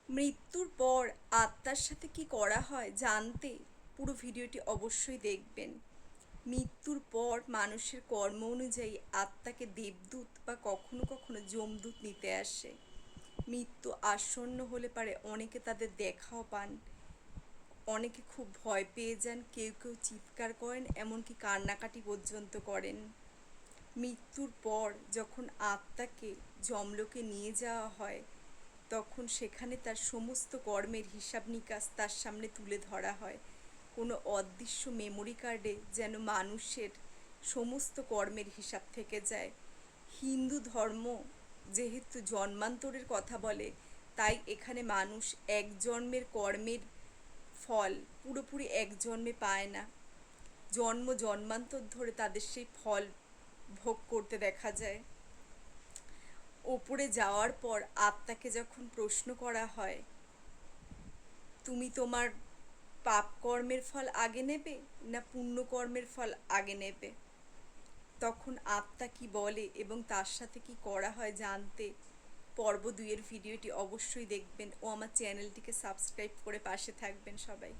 মৃত্যুর পর আত্মার সাথে কি করা হয় জানতে পুরো ভিডিওটি অবশ্যই দেখবেন। মৃত্যুর পর মানুষের কর্ম অনুযায়ী আত্মাকে দেবদূত বা কখনো কখনো যমদূত নিতে আসে। মৃত্যু আসন্ন হলে পারে অনেকে তাদের দেখাও পান, অনেকে খুব ভয় পেয়ে যান, কেউ কেউ চিৎকার করেন, এমনকি কান্নাকাটি পর্যন্ত করেন। মৃত্যুর পর যখন আত্মাকে যমলোকে নিয়ে যাওয়া হয় তখন সেখানে তার সমস্ত কর্মের হিসাব নিকাশ তার সামনে তুলে ধরা হয়। কোনো অদৃশ্য মেমোরি কার্ডে যেন মানুষের সমস্ত কর্মের হিসাব থেকে যায়। হিন্দু ধর্ম যেহেতু জন্মান্তরের কথা বলে, তাই এখানে মানুষ এক জন্মের কর্মের ফল পুরোপুরি এক জন্মে পায় না, জন্ম জন্মান্তর ধরে তাদের সেই ফল ভোগ করতে দেখা যায়। ওপরে যাওয়ার পর আত্মাকে যখন প্রশ্ন করা হয়, তুমি তোমার পাপ কর্মের ফল আগে নেবে না পুণ্য কর্মের ফল আগে নেবে, তখন আত্মা কি বলে এবং তার সাথে কি করা হয় জানতে পর্ব 2 এর ভিডিওটি অবশ্যই দেখবেন ও আমার চ্যানেলটিকে সাবস্ক্রাইব করে পাশে থাকবেন সবাই।